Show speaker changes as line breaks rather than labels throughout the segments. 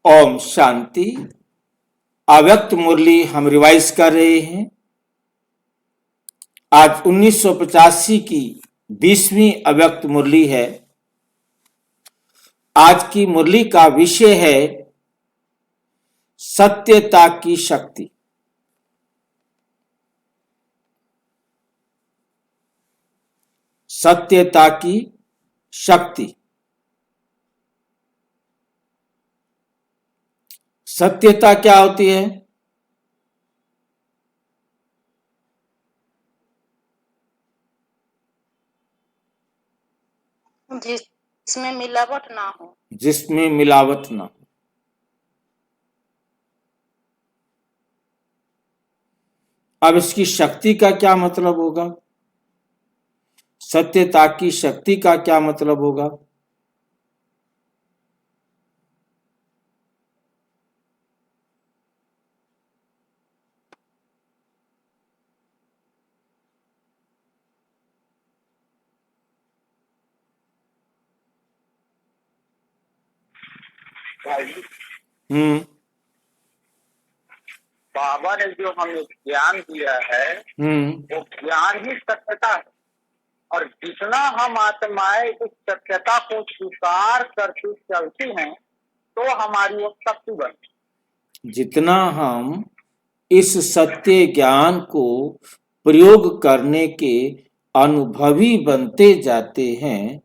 ओम शांति। अव्यक्त मुरली हम रिवाइज कर रहे हैं। आज 1985 की 20वीं अव्यक्त मुरली है। आज की मुरली का विषय है सत्यता की शक्ति। सत्यता की शक्ति। सत्यता क्या होती है?
जिसमें मिलावट ना हो।
जिसमें मिलावट ना हो। अब इसकी शक्ति का क्या मतलब होगा? सत्यता की शक्ति का क्या मतलब होगा?
बाबा ने जो हमें ज्ञान दिया है वो ज्ञान ही सत्यता है। और जितना हम आत्माएं इस सत्यता को स्वीकार करती चलती हैं तो हमारी वो शक्ति बनती।
जितना हम इस सत्य ज्ञान को प्रयोग करने के अनुभवी बनते जाते हैं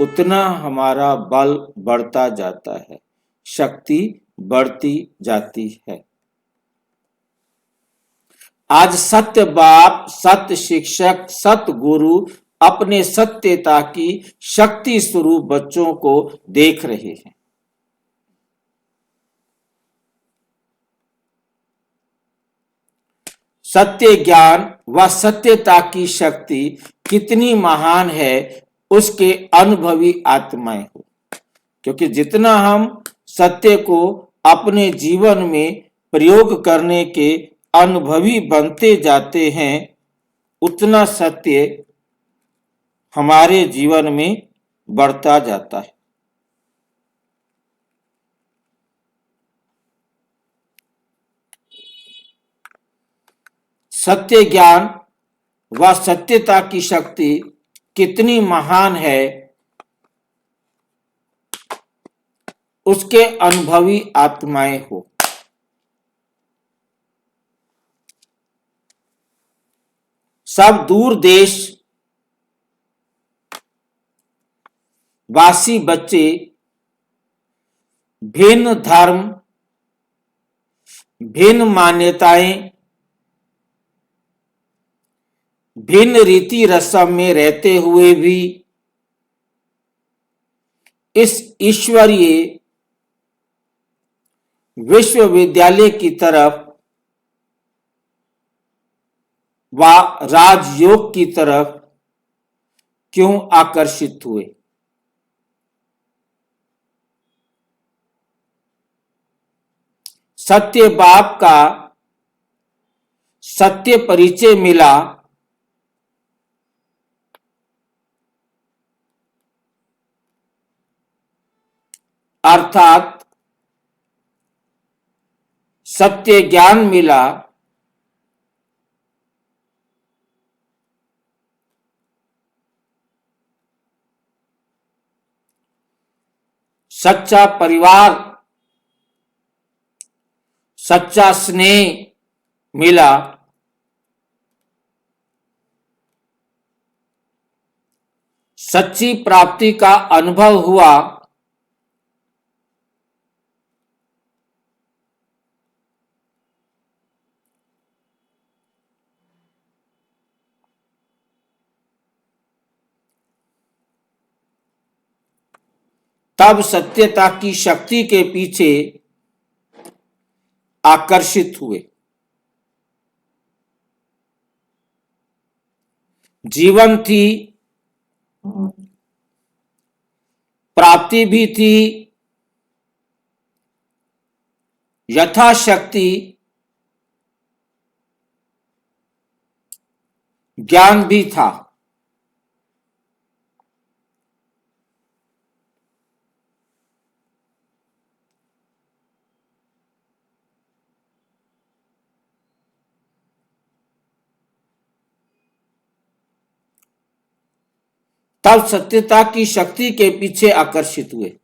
उतना हमारा बल बढ़ता जाता है, शक्ति बढ़ती जाती है। आज सत्य बाप, सत्य शिक्षक, सत्य गुरु अपने सत्यता की शक्ति स्वरूप बच्चों को देख रहे हैं। सत्य ज्ञान व सत्यता की शक्ति कितनी महान है उसके अनुभवी आत्माएं हो। क्योंकि जितना हम सत्य को अपने जीवन में प्रयोग करने के अनुभवी बनते जाते हैं उतना सत्य हमारे जीवन में बढ़ता जाता है। सत्य ज्ञान व सत्यता की शक्ति कितनी महान है उसके अनुभवी आत्माएं हो। सब दूर देश वासी बच्चे भिन्न धर्म, भिन्न मान्यताएं, भिन्न रीति रस्म में रहते हुए भी इस ईश्वरीय विश्वविद्यालय की तरफ व राजयोग की तरफ क्यों आकर्षित हुए? सत्य बाप का सत्य परिचय मिला अर्थात सत्य ज्ञान मिला, सच्चा परिवार, सच्चा स्नेह मिला, सच्ची प्राप्ति का अनुभव हुआ, तब सत्यता की शक्ति के पीछे आकर्षित हुए। जीवन थी, प्राप्ति भी थी, यथाशक्ति ज्ञान भी था। तब सत्यता की शक्ति के पीछे आकर्षित हुए।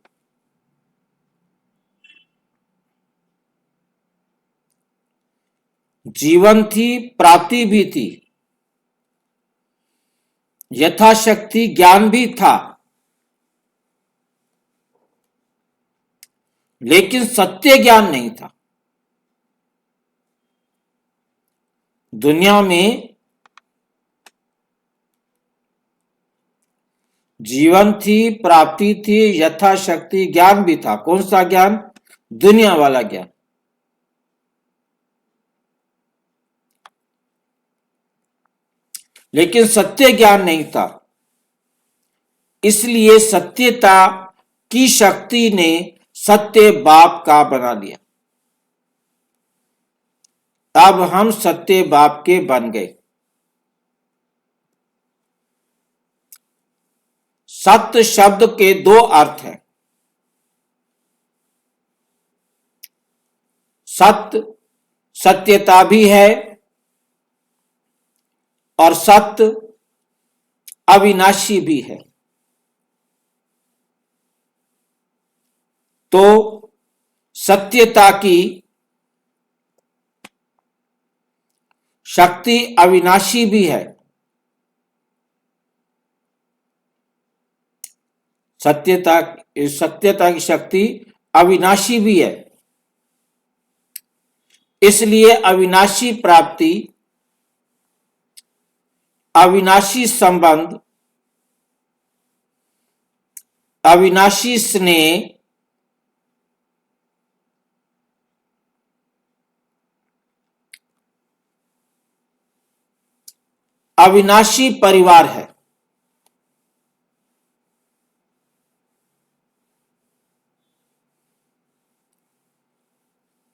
जीवन थी, प्राप्ति भी थी, यथाशक्ति ज्ञान भी था, लेकिन सत्य ज्ञान नहीं था। दुनिया में जीवन थी, प्राप्ति थी, यथाशक्ति ज्ञान भी था। कौन सा ज्ञान? दुनिया वाला ज्ञान। लेकिन सत्य ज्ञान नहीं था। इसलिए सत्यता की शक्ति ने सत्य बाप का बना लिया। अब हम सत्य बाप के बन गए। सत्य शब्द के दो अर्थ हैं। सत्य सत्यता भी है और सत्य अविनाशी भी है। तो सत्यता की शक्ति अविनाशी भी है। सत्यता की शक्ति अविनाशी भी है। इसलिए अविनाशी प्राप्ति, अविनाशी संबंध, अविनाशी स्नेह, अविनाशी परिवार है।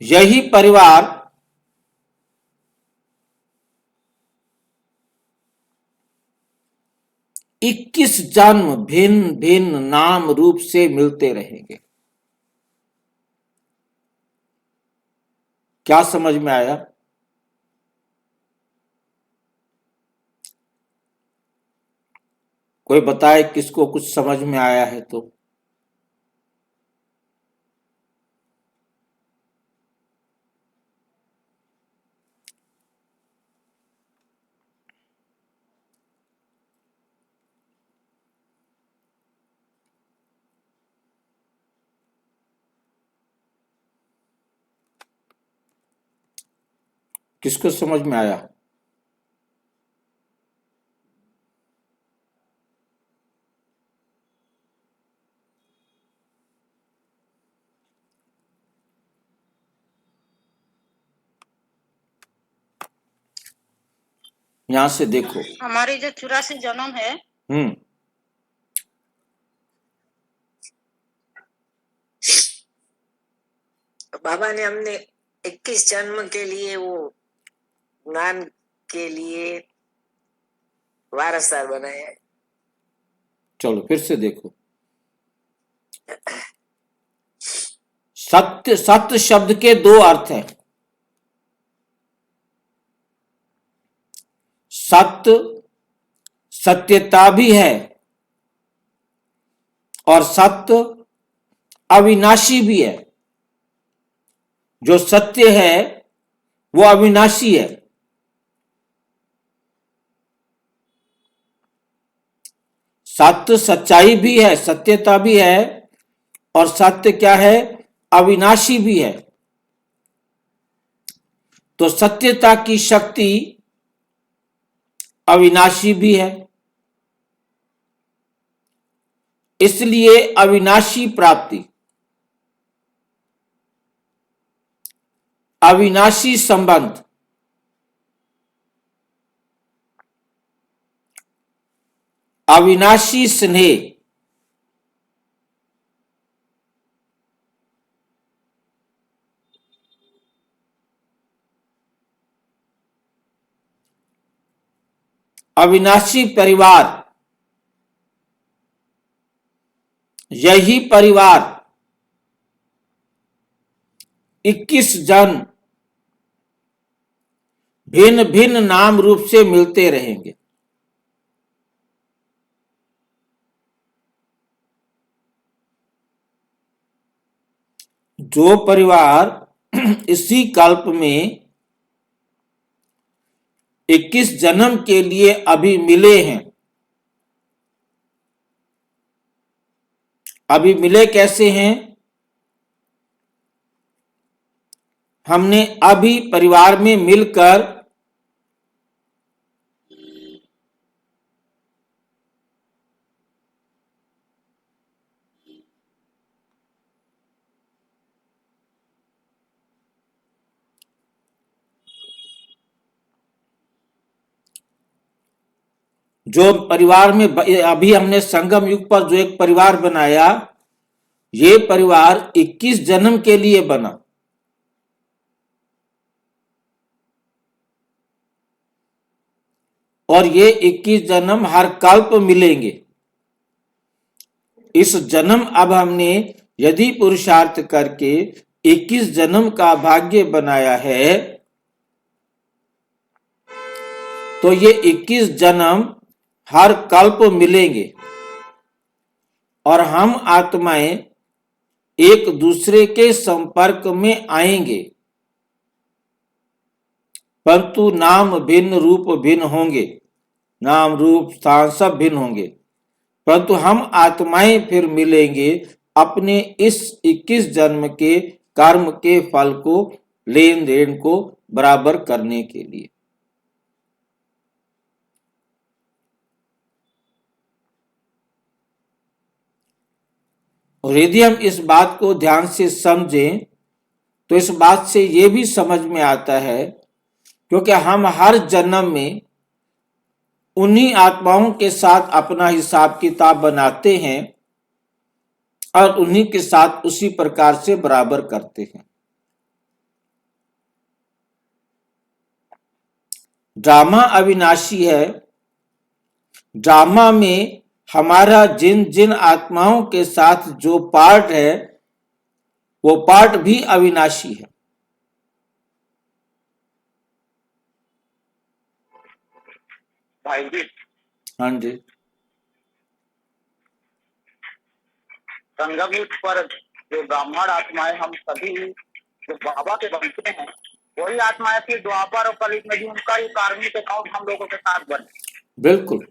यही परिवार इक्कीस जन्म भिन्न भिन्न नाम रूप से मिलते रहेंगे। क्या समझ में आया? कोई बताए किसको कुछ समझ में आया है तो। किसको समझ में आया? यहां से देखो,
हमारी जो 84 जन्म है,
बाबा ने हमने 21 जन्म के लिए वो ज्ञान के लिए वारसदार बनाया है।
चलो फिर से देखो। सत्य, सत्य शब्द के दो अर्थ हैं। सत्य सत्यता भी है और सत्य अविनाशी भी है। जो सत्य है वो अविनाशी है। सत्य सच्चाई भी है, सत्यता भी है, और सत्य क्या है? अविनाशी भी है। तो सत्यता की शक्ति अविनाशी भी है। इसलिए अविनाशी प्राप्ति, अविनाशी संबंध, अविनाशी स्नेह, अविनाशी परिवार, यही परिवार 21 जन्म भिन्न भिन्न नाम रूप से मिलते रहेंगे। जो परिवार इसी कल्प में 21 जन्म के लिए अभी मिले हैं, अभी मिले कैसे हैं? हमने अभी परिवार में मिलकर जो परिवार में अभी हमने संगम युग पर जो एक परिवार बनाया, ये परिवार 21 जन्म के लिए बना। और ये 21 जन्म हर कल्प मिलेंगे। इस जन्म अब हमने यदि पुरुषार्थ करके 21 जन्म का भाग्य बनाया है, तो ये 21 जन्म हर कल्प मिलेंगे और हम आत्माएं एक दूसरे के संपर्क में आएंगे, परंतु नाम भिन्न रूप भिन्न होंगे, नाम रूप स्थान सब भिन्न होंगे, परंतु हम आत्माएं फिर मिलेंगे अपने इस 21 जन्म के कर्म के फल को, लेन देन को बराबर करने के लिए। और यदि हम इस बात को ध्यान से समझें तो इस बात से ये भी समझ में आता है, क्योंकि हम हर जन्म में उन्हीं आत्माओं के साथ अपना हिसाब किताब बनाते हैं और उन्हीं के साथ उसी प्रकार से बराबर करते हैं। ड्रामा अविनाशी है। ड्रामा में हमारा जिन जिन आत्माओं के साथ जो पार्ट है, वो पार्ट भी अविनाशी है।
भाई जी,
हाँ जी,
संगम युग पर जो ब्राह्मण आत्माएं हम सभी जो बाबा के बनते हैं, वही आत्माएं फिर द्वापर और कलयुग में भी उनका ही कार्मिक अकाउंट हम लोगों के साथ बने।
बिल्कुल।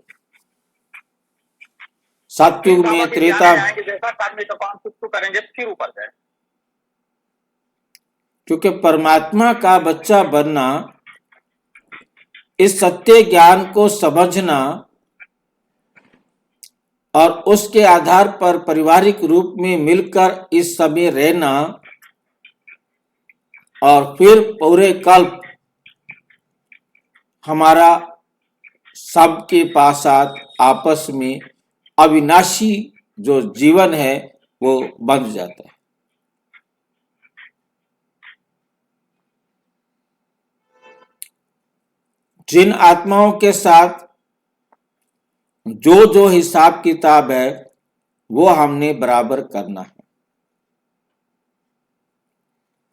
सतयुग में त्रेता,
जैसा कार्मिक अकाउंट कुछ करेंगे फिर ऊपर जाए।
क्योंकि परमात्मा का बच्चा बनना, इस सत्य ज्ञान को समझना और उसके आधार पर पारिवारिक रूप में मिलकर इस समय रहना और फिर पूरे कल्प हमारा सबके पास आपस में अविनाशी जो जीवन है वो बन जाता है। जिन आत्माओं के साथ जो जो हिसाब किताब है वो हमने बराबर करना है,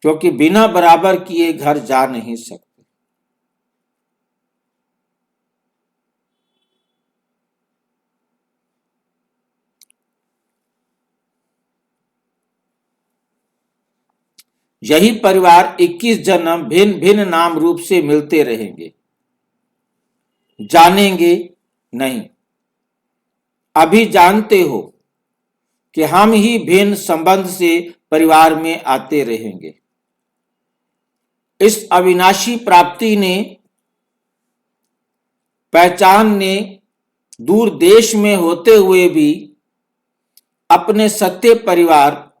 क्योंकि बिना बराबर किए घर जा नहीं सकते। यही परिवार 21 जन्म भिन्न भिन्न नाम रूप से मिलते रहेंगे, जानेंगे नहीं। अभी जानते हो कि हम ही भिन्न संबंध से परिवार में आते रहेंगे। इस अविनाशी प्राप्ति ने, पहचान ने दूर देश में होते हुए भी अपने सत्य परिवार,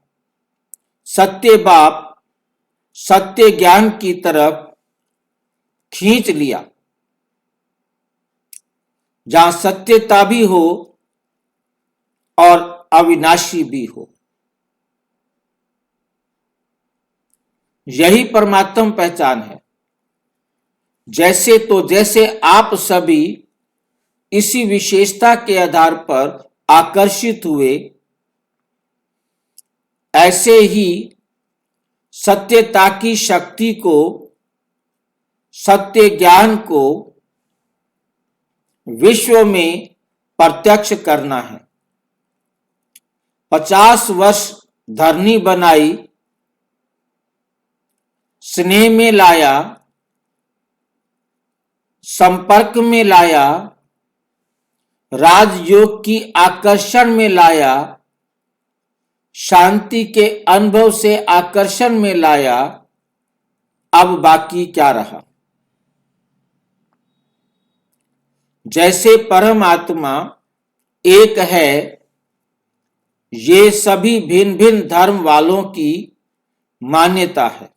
सत्य बाप, सत्य ज्ञान की तरफ खींच लिया, जहां सत्यता भी हो और अविनाशी भी हो। यही परमात्म पहचान है। जैसे तो जैसे आप सभी इसी विशेषता के आधार पर आकर्षित हुए, ऐसे ही सत्यता की शक्ति को, सत्य ज्ञान को विश्व में प्रत्यक्ष करना है। 50 वर्ष धरनी बनाई स्नेह में लाया, संपर्क में लाया, राजयोग की आकर्षण में लाया, शांति के अनुभव से आकर्षण में लाया। अब बाकी क्या रहा? जैसे परमात्मा एक है, ये सभी भिन्न भिन्न धर्म वालों की मान्यता है।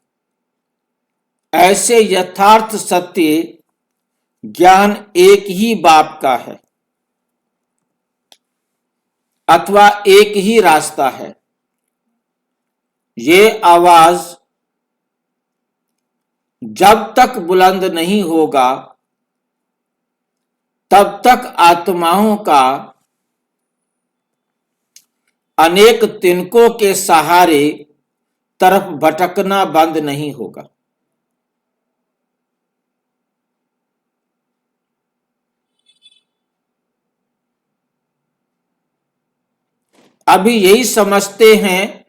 ऐसे यथार्थ सत्य ज्ञान एक ही बाप का है अथवा एक ही रास्ता है। ये आवाज जब तक बुलंद नहीं होगा तब तक आत्माओं का अनेक तिनकों के सहारे तरफ भटकना बंद नहीं होगा। अभी यही समझते हैं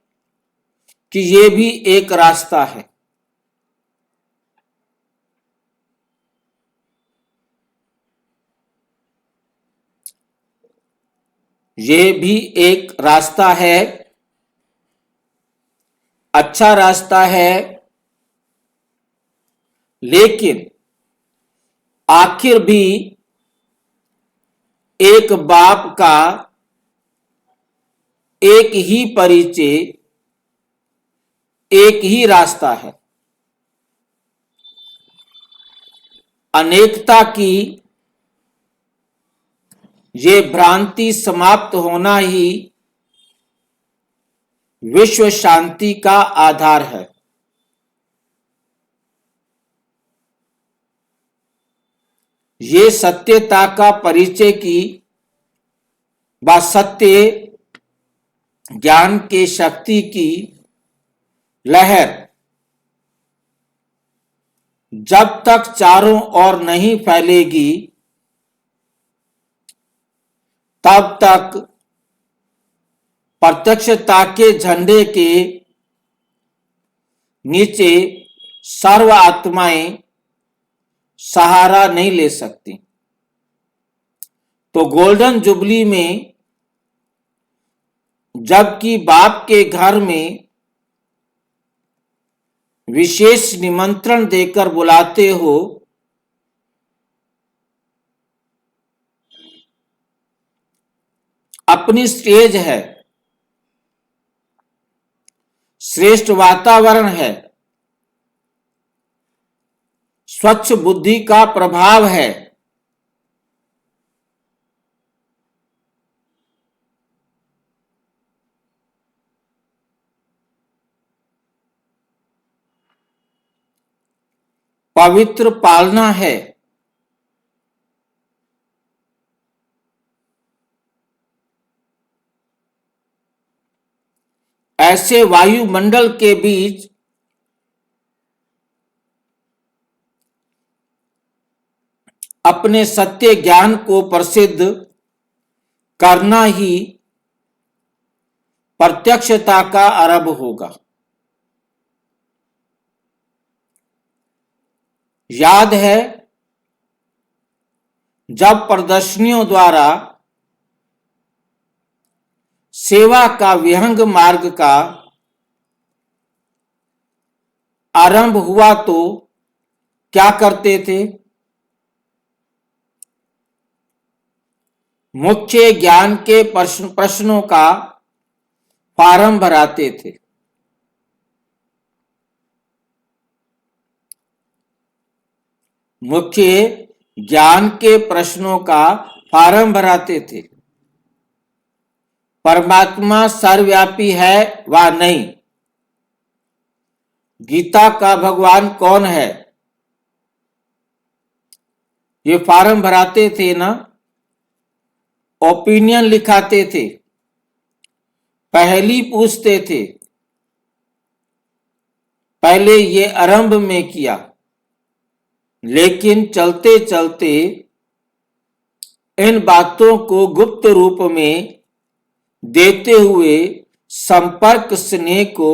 कि ये भी एक रास्ता है। ये भी एक रास्ता है, अच्छा रास्ता है, लेकिन आखिर भी एक बाप का एक ही परिचय, एक ही रास्ता है। अनेकता की ये भ्रांति समाप्त होना ही विश्व शांति का आधार है। ये सत्यता का परिचय की व सत्य ज्ञान के शक्ति की लहर जब तक चारों ओर नहीं फैलेगी तब तक प्रत्यक्षता के झंडे के नीचे सर्व आत्माएं सहारा नहीं ले सकती। तो गोल्डन जुबली में जबकि बाप के घर में विशेष निमंत्रण देकर बुलाते हो, अपनी स्टेज है, श्रेष्ठ वातावरण है, स्वच्छ बुद्धि का प्रभाव है, पवित्र पालना है, ऐसे वायुमंडल के बीच अपने सत्य ज्ञान को प्रसिद्ध करना ही प्रत्यक्षता का आरंभ होगा। याद है जब प्रदर्शनियों द्वारा सेवा का विहंग मार्ग का आरंभ हुआ तो क्या करते थे? मुख्य ज्ञान के प्रश्नों का फार्म भराते थे। मुख्य ज्ञान के प्रश्नों का फार्म भराते थे। परमात्मा सर्वव्यापी है वा नहीं? गीता का भगवान कौन है? ये फार्म भराते थे ना, ओपिनियन लिखाते थे, पहली पूछते थे। पहले ये आरंभ में किया, लेकिन चलते चलते इन बातों को गुप्त रूप में देते हुए संपर्क स्नेह को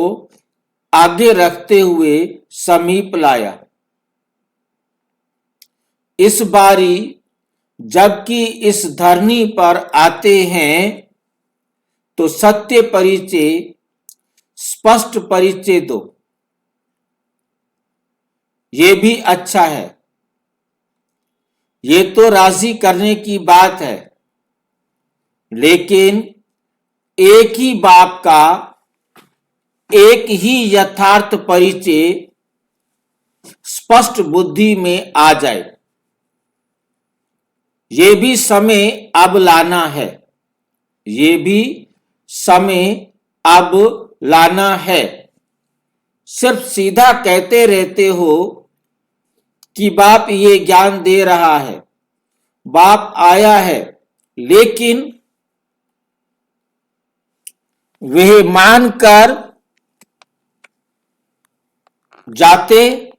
आगे रखते हुए समीप लाया। इस बारी जबकि इस धरनी पर आते हैं तो सत्य परिचय, स्पष्ट परिचय दो। ये भी अच्छा है। ये तो राजी करने की बात है, लेकिन एक ही बाप का एक ही यथार्थ परिचय स्पष्ट बुद्धि में आ जाए, ये भी समय अब लाना है। ये भी समय अब लाना है। सिर्फ सीधा कहते रहते हो कि बाप ये ज्ञान दे रहा है, बाप आया है, लेकिन वह मानकर जाते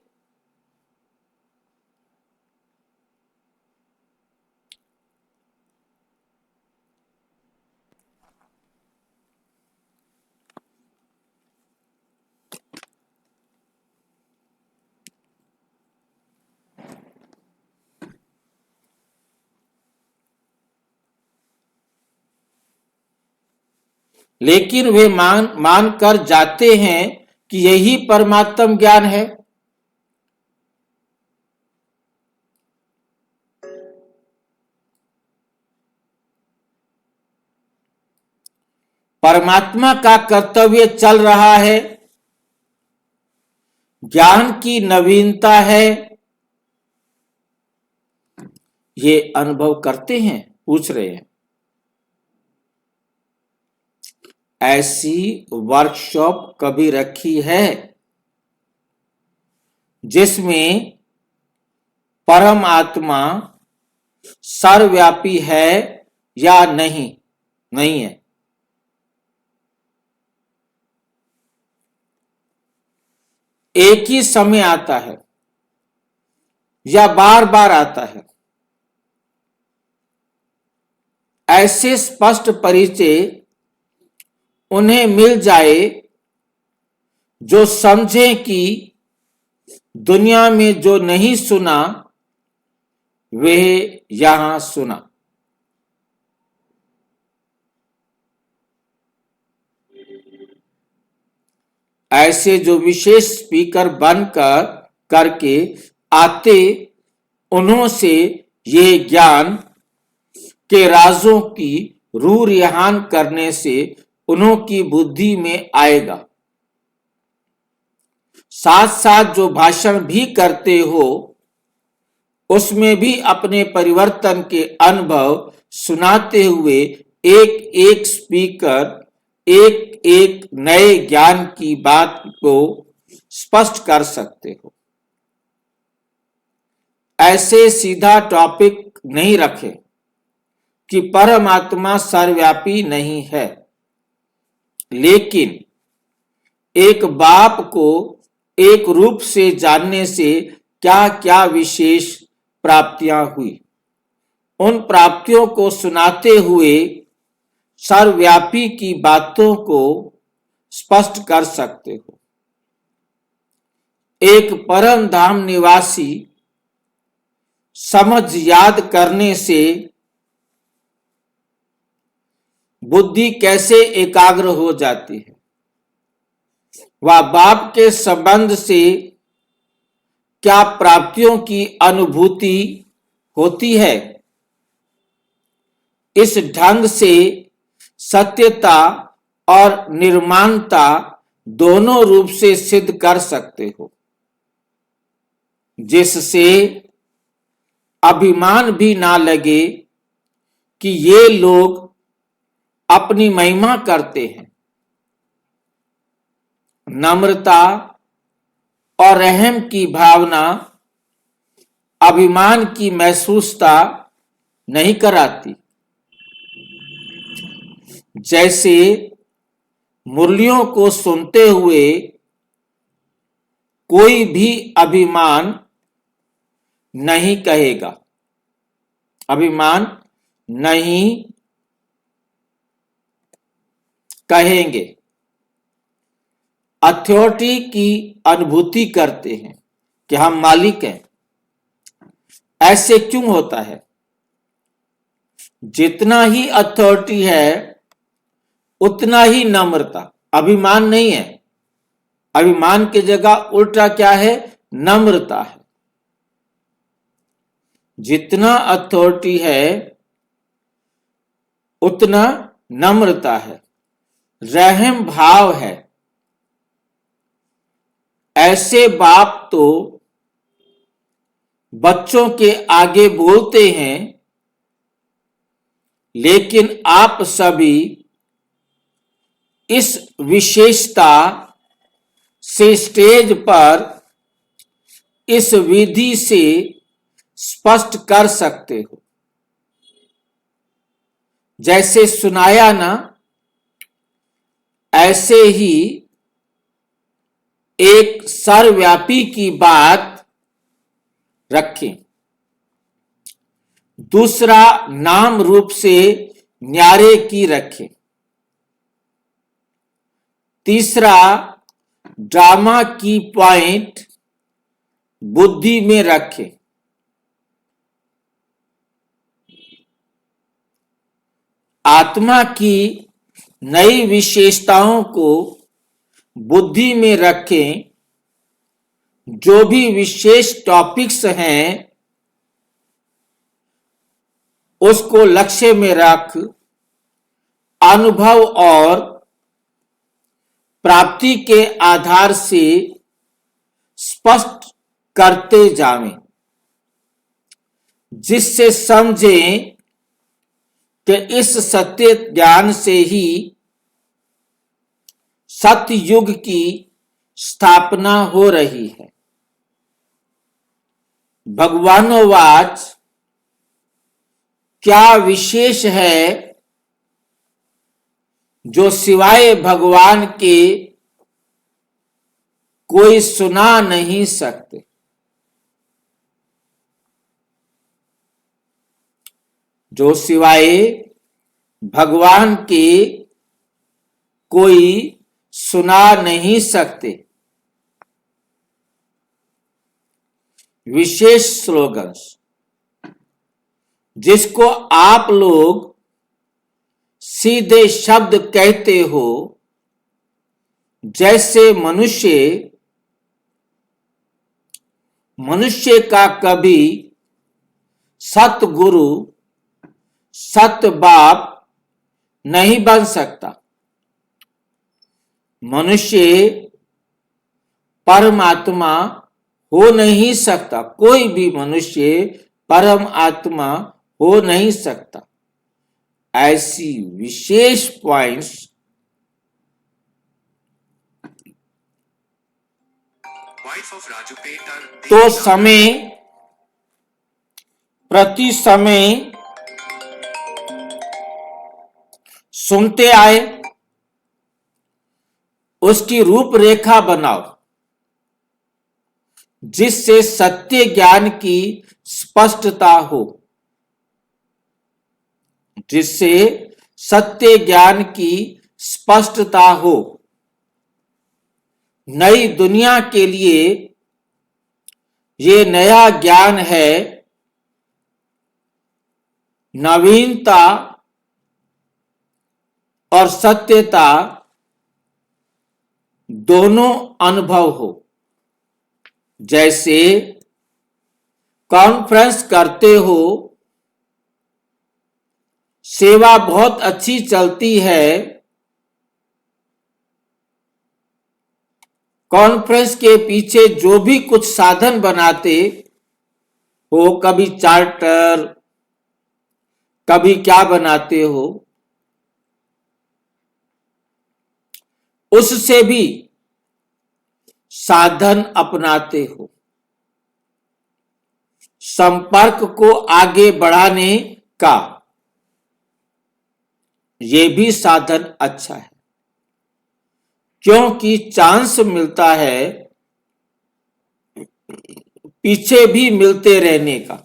लेकिन वे मान कर जाते हैं कि यही परमात्म ज्ञान है। परमात्मा का कर्तव्य चल रहा है, ज्ञान की नवीनता है। ये अनुभव करते हैं, पूछ रहे हैं। ऐसी वर्कशॉप कभी रखी है जिसमें परम आत्मा सर्वव्यापी है या नहीं? नहीं है। एक ही समय आता है या बार बार आता है? ऐसे स्पष्ट परिचय उन्हें मिल जाए जो समझे कि दुनिया में जो नहीं सुना वह यहां सुना। ऐसे जो विशेष स्पीकर बनकर करके आते, उन्हों से यह ज्ञान के राजों की रूह रिहान करने से उन्हों की बुद्धि में आएगा। साथ साथ जो भाषण भी करते हो उसमें भी अपने परिवर्तन के अनुभव सुनाते हुए एक एक स्पीकर एक एक नए ज्ञान की बात को स्पष्ट कर सकते हो। ऐसे सीधा टॉपिक नहीं रखे कि परमात्मा सर्वव्यापी नहीं है, लेकिन एक बाप को एक रूप से जानने से क्या क्या विशेष प्राप्तियां हुई, उन प्राप्तियों को सुनाते हुए सर्वव्यापी की बातों को स्पष्ट कर सकते हो। एक परम धाम निवासी समझ याद करने से बुद्धि कैसे एकाग्र हो जाती है, वह बाप के संबंध से क्या प्राप्तियों की अनुभूति होती है, इस ढंग से सत्यता और निर्माणता दोनों रूप से सिद्ध कर सकते हो, जिससे अभिमान भी ना लगे कि ये लोग अपनी महिमा करते हैं। नम्रता और रहम की भावना अभिमान की महसूसता नहीं कराती। जैसे मुरलियों को सुनते हुए कोई भी अभिमान नहीं कहेगा, अभिमान नहीं कहेंगे। अथॉरिटी की अनुभूति करते हैं कि हम मालिक हैं। ऐसे क्यों होता है? जितना ही अथॉरिटी है उतना ही नम्रता, अभिमान नहीं है। अभिमान की जगह उल्टा क्या है? नम्रता है। जितना अथॉरिटी है उतना नम्रता है, रहम भाव है। ऐसे बाप तो बच्चों के आगे बोलते हैं, लेकिन आप सभी इस विशेषता से स्टेज पर इस विधि से स्पष्ट कर सकते हो। जैसे सुनाया ना, ऐसे ही एक सर्वव्यापी की बात रखें। दूसरा नाम रूप से न्यारे की रखें। तीसरा ड्रामा की पॉइंट बुद्धि में रखें। आत्मा की नई विशेषताओं को बुद्धि में रखें। जो भी विशेष टॉपिक्स हैं उसको लक्ष्य में रख अनुभव और प्राप्ति के आधार से स्पष्ट करते जावें, जिससे समझें कि इस सत्य ज्ञान से ही सत्य युग की स्थापना हो रही है। भगवानोवाच, क्या विशेष है जो सिवाय भगवान के कोई सुना नहीं सकते? जो सिवाय भगवान के कोई सुना नहीं सकते। विशेष स्लोगन्स जिसको आप लोग सीधे शब्द कहते हो, जैसे मनुष्य का कभी सतगुरु सत्य बाप नहीं बन सकता। मनुष्य परमात्मा हो नहीं सकता। कोई भी मनुष्य परम आत्मा हो नहीं सकता। ऐसी विशेष पॉइंट्स तो समय प्रति समय सुनते आए, उसकी रूपरेखा बनाओ, जिससे सत्य ज्ञान की स्पष्टता हो। जिससे सत्य ज्ञान की स्पष्टता हो। नई दुनिया के लिए ये नया ज्ञान है। नवीनता और सत्यता दोनों अनुभव हो। जैसे कॉन्फ्रेंस करते हो, सेवा बहुत अच्छी चलती है। कॉन्फ्रेंस के पीछे जो भी कुछ साधन बनाते हो, कभी चार्टर, कभी क्या बनाते हो, उससे भी साधन अपनाते हो। संपर्क को आगे बढ़ाने का ये भी साधन अच्छा है, क्योंकि चांस मिलता है पीछे भी मिलते रहने का।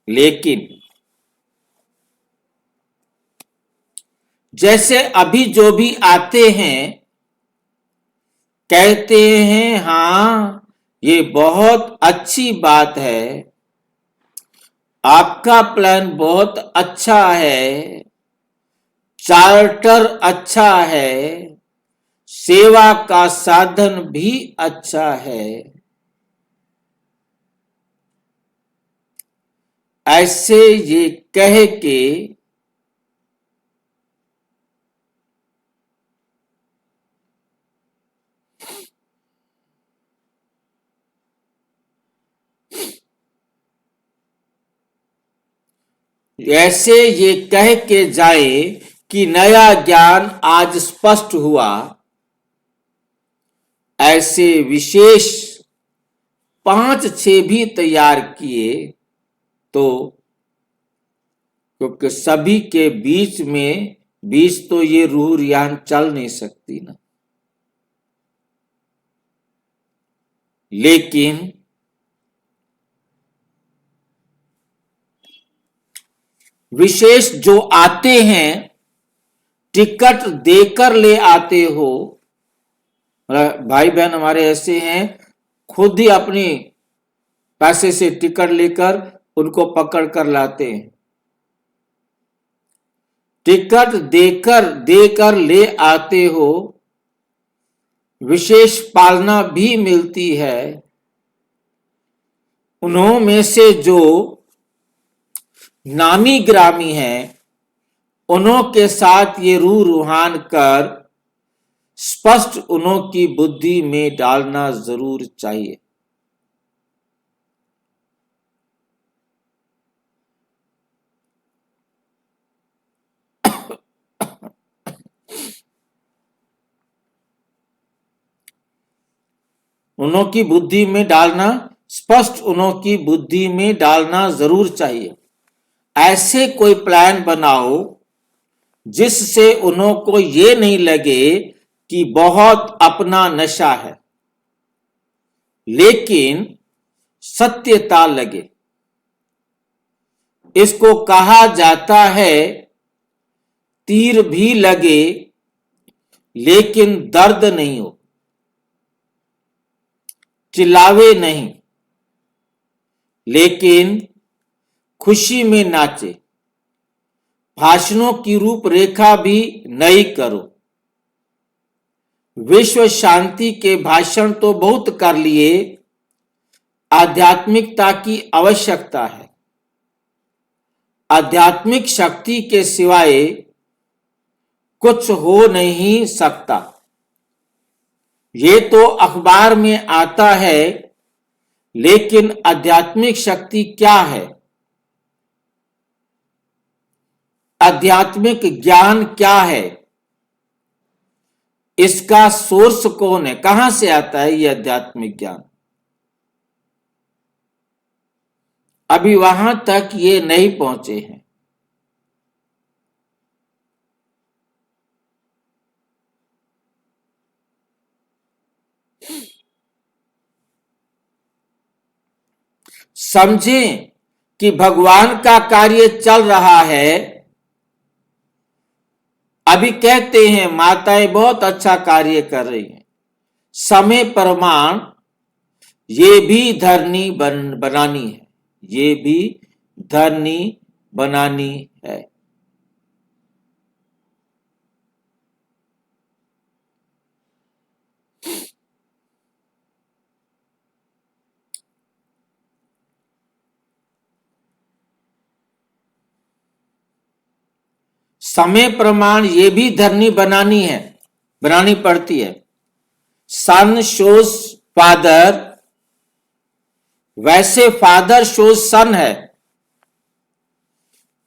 लेकिन जैसे अभी जो भी आते हैं कहते हैं हाँ ये बहुत अच्छी बात है, आपका प्लान बहुत अच्छा है, चार्टर अच्छा है, सेवा का साधन भी अच्छा है। ऐसे ये कह के ऐसे ये कह के जाए कि नया ज्ञान आज स्पष्ट हुआ, ऐसे विशेष 5-6 भी तैयार किए तो, क्योंकि सभी के बीच तो ये रूह रियान चल नहीं सकती ना। लेकिन विशेष जो आते हैं टिकट देकर ले आते हो, भाई बहन हमारे ऐसे हैं खुद ही अपनी पैसे से टिकट लेकर उनको पकड़ कर लाते हैं। टिकट देकर ले आते हो, विशेष पालना भी मिलती है। उन्हों में से जो नामी ग्रामी हैं, उन्हों के साथ ये रूह रूहान कर स्पष्ट उन्हों की बुद्धि में डालना जरूर चाहिए। उन्हों की बुद्धि में डालना, स्पष्ट उन्हों की बुद्धि में डालना जरूर चाहिए। ऐसे कोई प्लान बनाओ जिससे उन्हों को ये नहीं लगे कि बहुत अपना नशा है, लेकिन सत्यता लगे। इसको कहा जाता है तीर भी लगे लेकिन दर्द नहीं हो, चिल्लावे नहीं लेकिन खुशी में नाचे, भाषणों की रूपरेखा भी नई करो। विश्व शांति के भाषण तो बहुत कर लिए, आध्यात्मिकता की आवश्यकता है। आध्यात्मिक शक्ति के सिवाय कुछ हो नहीं सकता। ये तो अखबार में आता है, लेकिन आध्यात्मिक शक्ति क्या है? आध्यात्मिक ज्ञान क्या है? इसका सोर्स कौन है? कहां से आता है ये आध्यात्मिक ज्ञान? अभी वहां तक ये नहीं पहुंचे हैं। समझें कि भगवान का कार्य चल रहा है। अभी कहते हैं माताएं बहुत अच्छा कार्य कर रही हैं, समय प्रमाण ये भी धरनी बनानी है, ये भी धरनी बनानी है। समय प्रमाण ये भी धरनी बनानी पड़ती है। सन शोज फादर, वैसे फादर शोज सन है।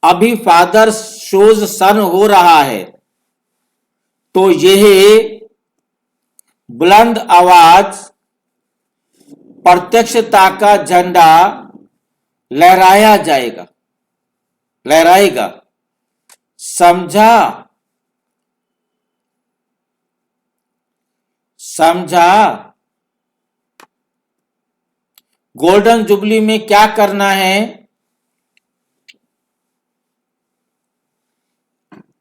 अभी फादर शोज सन हो रहा है, तो यह बुलंद आवाज प्रत्यक्षता का झंडा लहराएगा। समझा? गोल्डन जुबली में क्या करना है?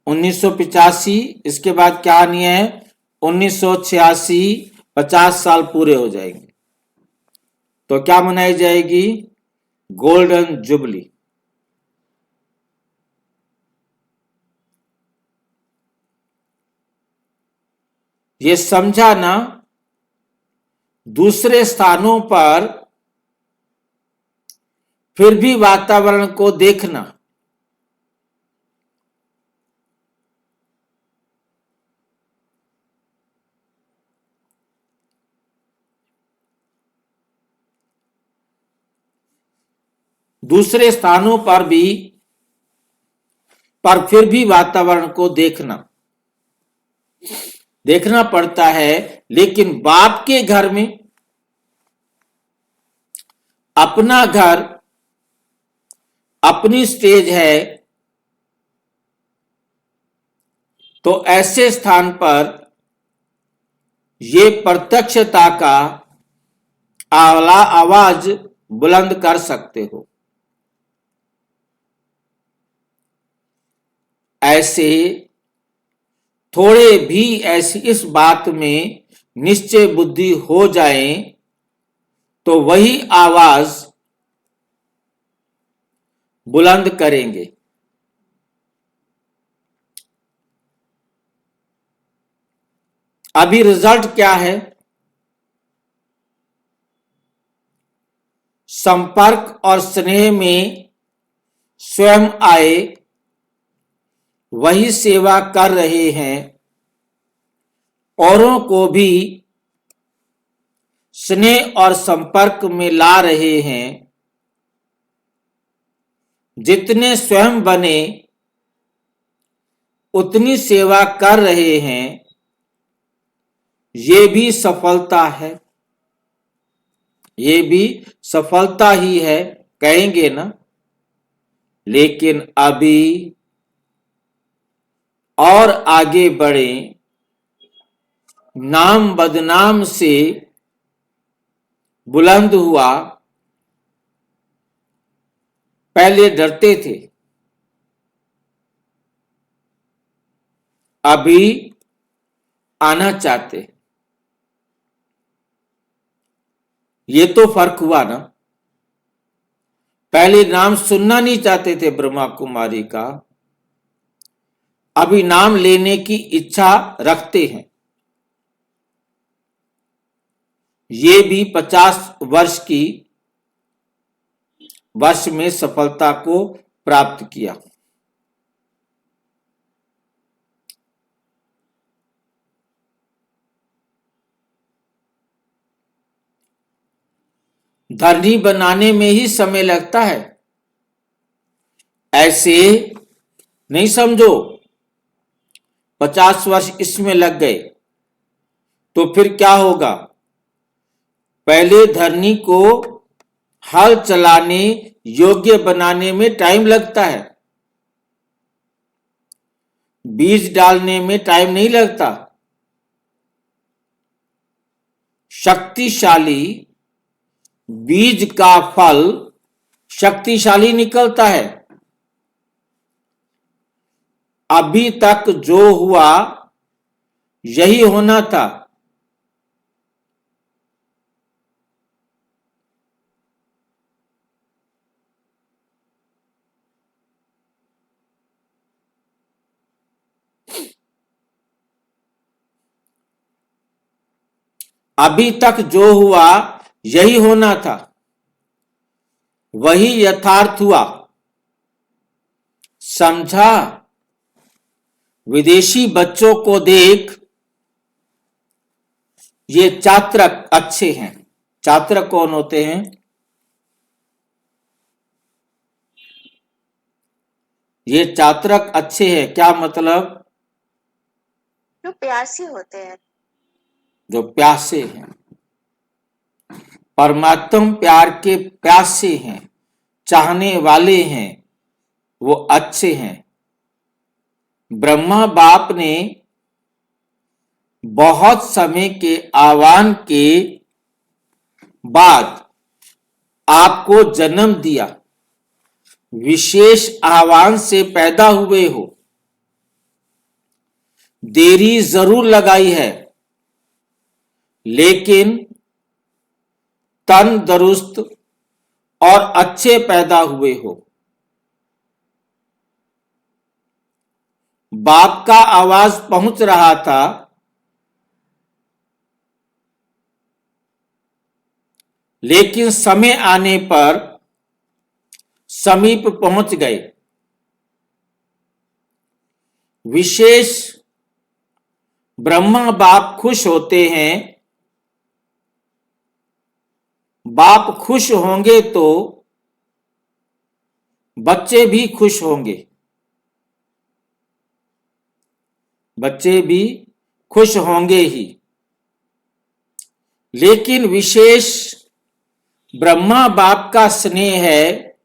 1985, इसके बाद क्या आनी है? 1986, 50 साल पूरे हो जाएंगे तो क्या मनाई जाएगी? Golden jubilee. ये समझा ना? दूसरे स्थानों पर फिर भी वातावरण को देखना। दूसरे स्थानों पर फिर भी वातावरण को देखना पड़ता है। लेकिन बाप के घर में, अपना घर, अपनी स्टेज है, तो ऐसे स्थान पर ये प्रत्यक्षता का आवाज बुलंद कर सकते हो। ऐसे थोड़े भी ऐसी इस बात में निश्चय बुद्धि हो जाए तो वही आवाज बुलंद करेंगे। अभी रिजल्ट क्या है? संपर्क और स्नेह में स्वयं आए, वही सेवा कर रहे हैं, औरों को भी स्नेह और संपर्क में ला रहे हैं। जितने स्वयं बने उतनी सेवा कर रहे हैं। ये भी सफलता है, ये भी सफलता ही है, कहेंगे ना। लेकिन अभी और आगे बढ़े, नाम बदनाम से बुलंद हुआ। पहले डरते थे, अभी आना चाहते। ये तो फर्क हुआ ना। पहले नाम सुनना नहीं चाहते थे ब्रह्मा कुमारी का, अभी नाम लेने की इच्छा रखते हैं। ये भी 50 वर्ष में सफलता को प्राप्त किया। धरनी बनाने में ही समय लगता है, ऐसे नहीं समझो 50 वर्ष इसमें लग गए तो फिर क्या होगा। पहले धरनी को हल चलाने योग्य बनाने में टाइम लगता है, बीज डालने में टाइम नहीं लगता। शक्तिशाली बीज का फल शक्तिशाली निकलता है। अभी तक जो हुआ यही होना था। अभी तक जो हुआ यही होना था, वही यथार्थ हुआ। समझा? विदेशी बच्चों को देख, ये चात्रक अच्छे हैं। चात्रक कौन होते हैं? ये चात्रक अच्छे हैं, क्या मतलब?
जो प्यासे होते हैं,
जो प्यासे हैं, परमात्म प्यार के प्यासे हैं, चाहने वाले हैं, वो अच्छे हैं। ब्रह्मा बाप ने बहुत समय के आह्वान के बाद आपको जन्म दिया। विशेष आह्वान से पैदा हुए हो, देरी जरूर लगाई है, लेकिन तंदुरुस्त और अच्छे पैदा हुए हो। बाप का आवाज पहुंच रहा था, लेकिन समय आने पर समीप पहुंच गए। विशेष ब्रह्मा बाप खुश होते हैं। बाप खुश होंगे तो बच्चे भी खुश होंगे। बच्चे भी खुश होंगे ही। लेकिन विशेष ब्रह्मा बाप का स्नेह है,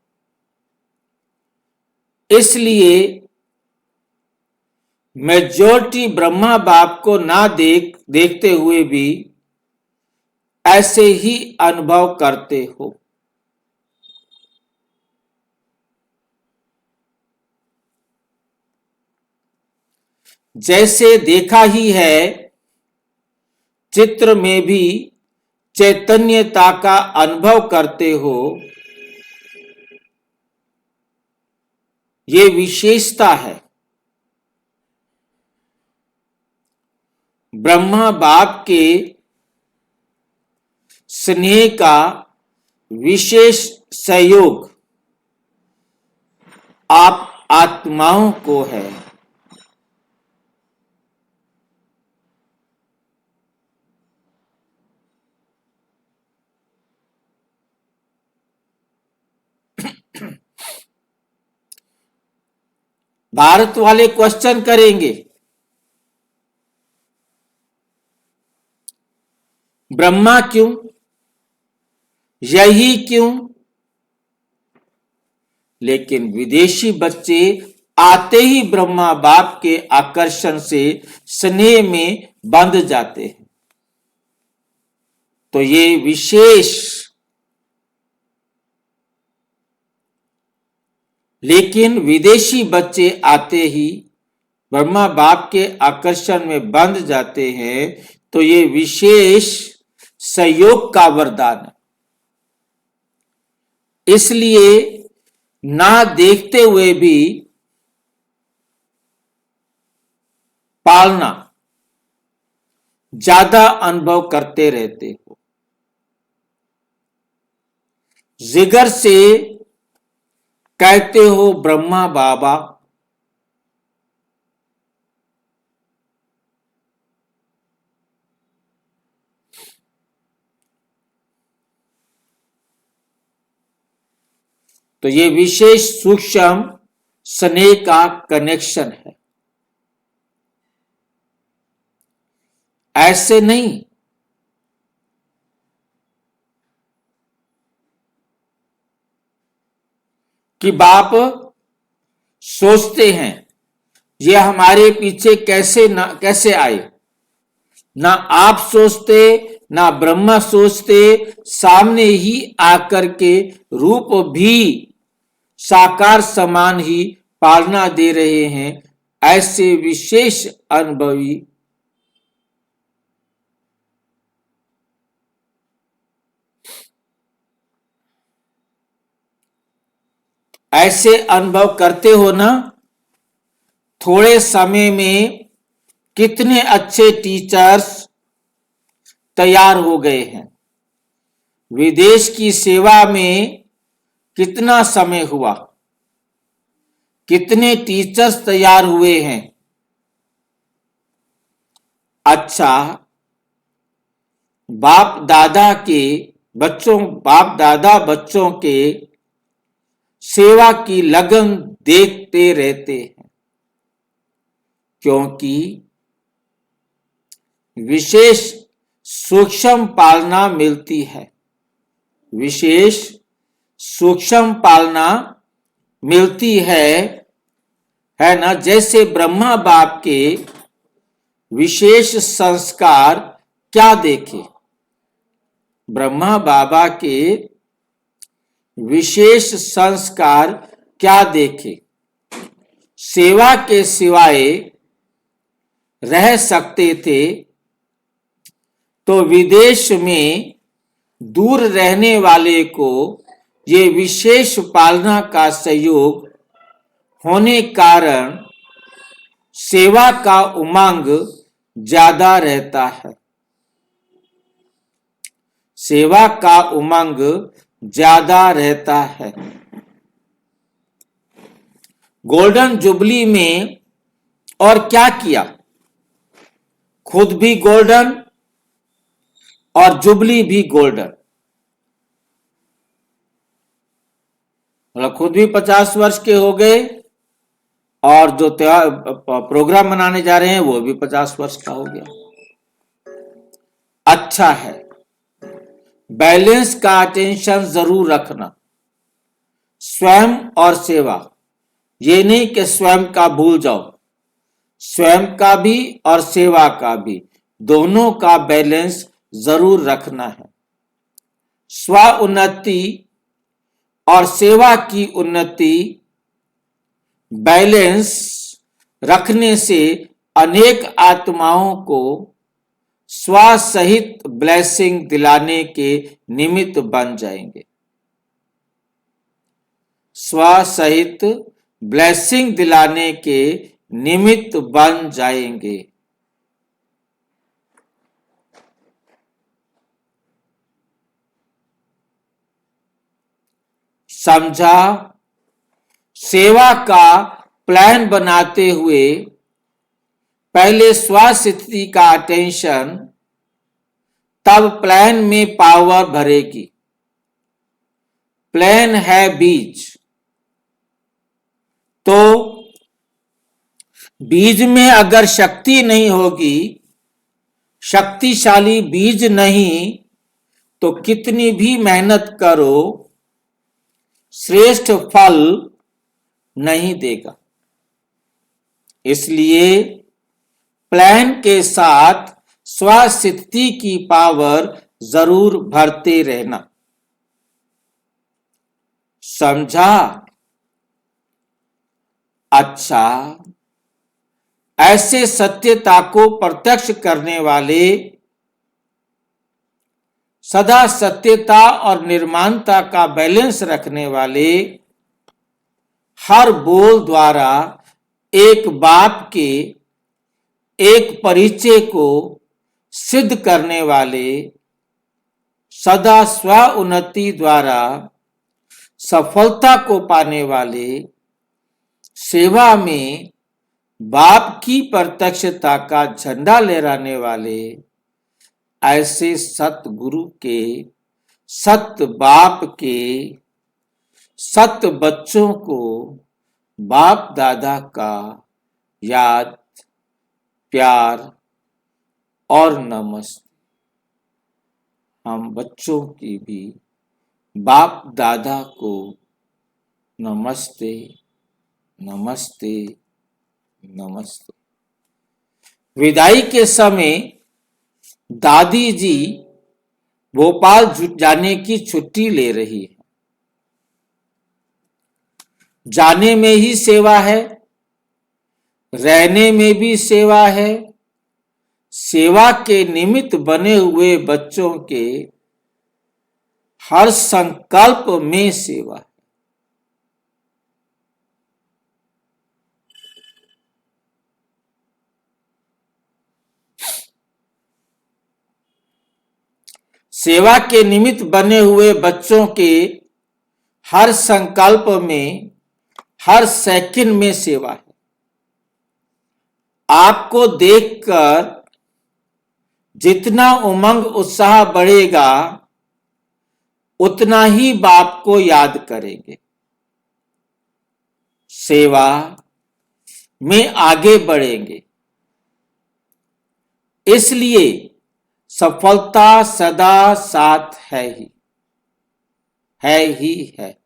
इसलिए मेजॉरिटी ब्रह्मा बाप को ना देखते हुए भी ऐसे ही अनुभव करते हो। जैसे देखा ही है, चित्र में भी चैतन्यता का अनुभव करते हो। ये विशेषता है। ब्रह्मा बाप के स्नेह का विशेष सहयोग आप आत्माओं को है। भारत वाले क्वेश्चन करेंगे, ब्रह्मा क्यों, यही क्यों? लेकिन विदेशी बच्चे आते ही ब्रह्मा बाप के आकर्षण से स्नेह में बंध जाते हैं। तो ये विशेष, लेकिन विदेशी बच्चे आते ही ब्रह्मा बाप के आकर्षण में बंध जाते हैं। तो ये विशेष सहयोग का वरदान है। इसलिए ना देखते हुए भी पालना ज्यादा अनुभव करते रहते हो। जिगर से कहते हो ब्रह्मा बाबा, तो ये विशेष सूक्ष्म स्नेह का कनेक्शन है। ऐसे नहीं कि बाप सोचते हैं ये हमारे पीछे कैसे आए। ना आप सोचते, ना ब्रह्मा सोचते, सामने ही आकर के रूप भी साकार समान ही पालना दे रहे हैं। ऐसे विशेष अनुभवी ऐसे अनुभव करते हो ना। थोड़े समय में कितने अच्छे टीचर्स तैयार हो गए हैं। विदेश की सेवा में कितना समय हुआ, कितने टीचर्स तैयार हुए हैं। अच्छा, बाप दादा बच्चों के सेवा की लगन देखते रहते हैं, क्योंकि विशेष सूक्ष्म पालना मिलती है। विशेष सूक्ष्म पालना मिलती है ना। जैसे ब्रह्मा बाप के विशेष संस्कार क्या देखे, ब्रह्मा बाबा के विशेष संस्कार क्या देखे। सेवा के सिवाय रह सकते थे, तो विदेश में दूर रहने वाले को ये विशेष पालना का सहयोग होने कारण सेवा का उमंग ज्यादा रहता है। सेवा का उमंग ज्यादा रहता है। गोल्डन जुबली में और क्या किया? खुद भी गोल्डन और जुबली भी गोल्डन। मतलब खुद भी 50 वर्ष के हो गए और जो त्योहार प्रोग्राम मनाने जा रहे हैं वो भी 50 वर्ष का हो गया। अच्छा है, बैलेंस का अटेंशन जरूर रखना। स्वयं और सेवा, ये नहीं कि स्वयं का भूल जाओ, स्वयं का भी और सेवा का भी, दोनों का बैलेंस जरूर रखना है। स्व उन्नति और सेवा की उन्नति बैलेंस रखने से अनेक आत्माओं को स्व सहित ब्लेसिंग दिलाने के निमित्त बन जाएंगे। स्व सहित ब्लेसिंग दिलाने के निमित्त बन जाएंगे। समझा? सेवा का प्लान बनाते हुए पहले स्वस्थिति का अटेंशन, तब प्लान में पावर भरेगी। प्लान है बीज, तो बीज में अगर शक्ति नहीं होगी, शक्तिशाली बीज नहीं, तो कितनी भी मेहनत करो श्रेष्ठ फल नहीं देगा। इसलिए प्लान के साथ स्वस्थिति की पावर जरूर भरते रहना। समझा? अच्छा, ऐसे सत्यता को प्रत्यक्ष करने वाले, सदा सत्यता और निर्माणता का बैलेंस रखने वाले, हर बोल द्वारा एक बाप के एक परिचय को सिद्ध करने वाले, सदा स्व उन्नति द्वारा सफलता को पाने वाले, सेवा में बाप की प्रत्यक्षता का झंडा लहराने वाले, ऐसे सतगुरु के, सत बाप के, सत बच्चों को बाप दादा का याद, प्यार और नमस्ते। हम बच्चों की भी बाप दादा को नमस्ते, नमस्ते, नमस्ते। विदाई के समय दादी जी भोपाल जाने की छुट्टी ले रही है। जाने में ही सेवा है, रहने में भी सेवा है। सेवा के निमित्त बने हुए बच्चों के हर संकल्प में सेवा है। सेवा के निमित्त बने हुए बच्चों के हर संकल्प में, हर सेकंड में सेवा है। आपको देखकर जितना उमंग उत्साह बढ़ेगा, उतना ही बाप को याद करेंगे, सेवा में आगे बढ़ेंगे। इसलिए सफलता सदा साथ है ही है।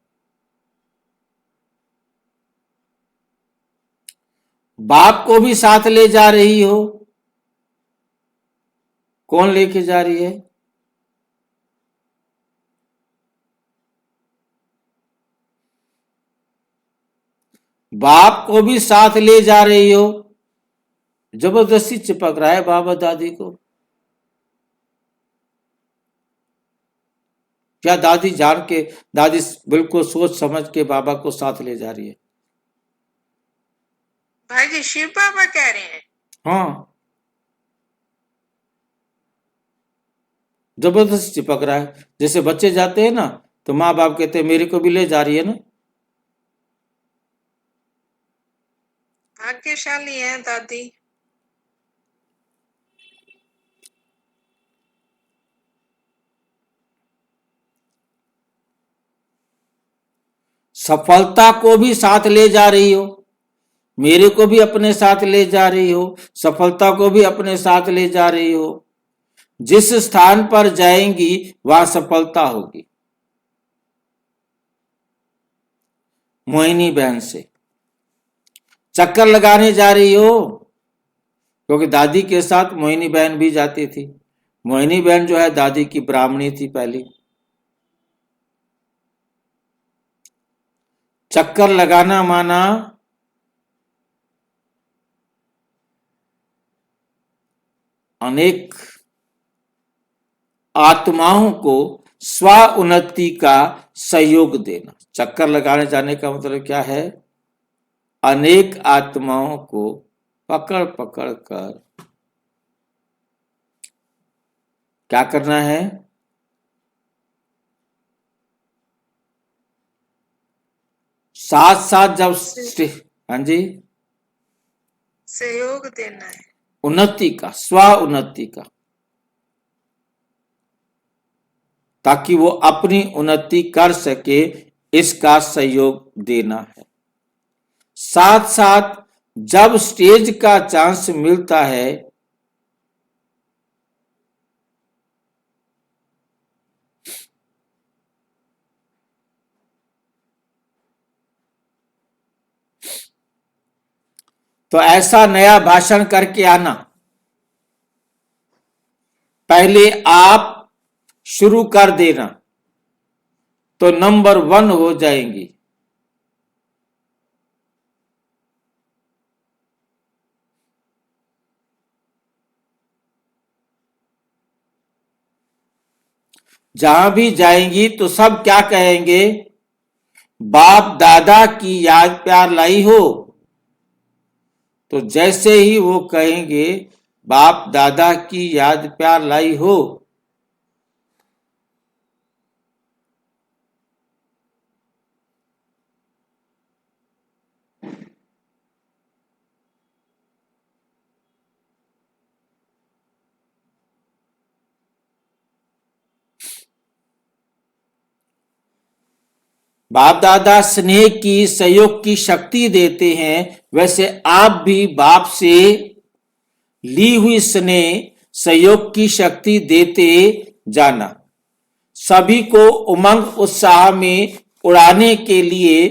बाप को भी साथ ले जा रही हो। कौन लेके जा रही है? बाप को भी साथ ले जा रही हो। जबरदस्ती चिपक रहा है बाबा दादी को। क्या दादी जान के, दादी बिल्कुल सोच समझ के बाबा को साथ ले जा रही है।
भाई जी शिव बाबा कह रहे हैं?
हाँ, जबरदस्ती चिपक रहा है। जैसे बच्चे जाते हैं ना तो माँ बाप कहते हैं मेरे को भी ले जा रही है ना।
भाग्यशाली है दादी।
सफलता को भी साथ ले जा रही हो, मेरे को भी अपने साथ ले जा रही हो, सफलता को भी अपने साथ ले जा रही हो। जिस स्थान पर जाएंगी वहां सफलता होगी। मोहिनी बहन से चक्कर लगाने जा रही हो, क्योंकि दादी के साथ मोहिनी बहन भी जाती थी। मोहिनी बहन जो है दादी की ब्राह्मणी थी पहली। चक्कर लगाना माना अनेक आत्माओं को स्व उन्नति का सहयोग देना। चक्कर लगाने जाने का मतलब क्या है? अनेक आत्माओं को पकड़ पकड़ कर क्या करना है? साथ साथ जब हाँ जी,
सहयोग देना है,
उन्नति का, स्व उन्नति का, ताकि वो अपनी उन्नति कर सके, इसका सहयोग देना है। साथ साथ जब स्टेज का चांस मिलता है तो ऐसा नया भाषण करके आना। पहले आप शुरू कर देना तो नंबर 1 हो जाएंगी। जहां भी जाएंगी तो सब क्या कहेंगे? बाप दादा की याद प्यार लाई हो। तो जैसे ही वो कहेंगे बाप दादा की याद प्यार लाई हो, बाप दादा स्नेह की, सहयोग की शक्ति देते हैं। वैसे आप भी बाप से ली हुई स्नेह, सहयोग की शक्ति देते जाना। सभी को उमंग उत्साह में उड़ाने के लिए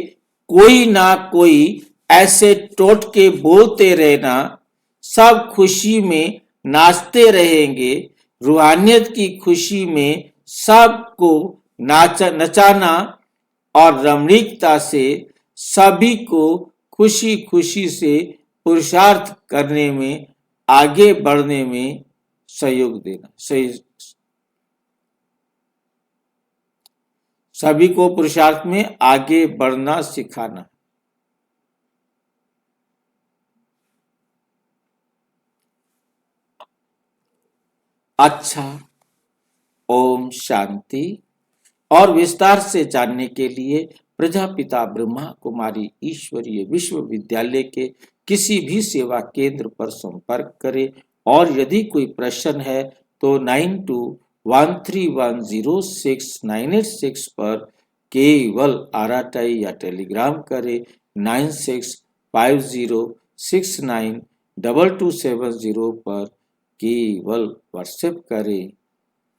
कोई ना कोई ऐसे टोटके बोलते रहना। सब खुशी में नाचते रहेंगे। रूहानियत की खुशी में सबको नचाना और रमणीकता से सभी को खुशी खुशी से पुरुषार्थ करने में, आगे बढ़ने में सहयोग देना। सभी को पुरुषार्थ में आगे बढ़ना सिखाना। अच्छा, ओम शांति। और विस्तार से जानने के लिए प्रजापिता ब्रह्मा कुमारी ईश्वरीय विश्वविद्यालय के किसी भी सेवा केंद्र पर संपर्क करें। और यदि कोई प्रश्न है तो 9213106986 पर केवल आरटीआई या टेलीग्राम करें। 9650692270 पर केवल व्हाट्सएप करें,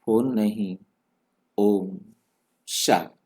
फोन नहीं। ओम शांति।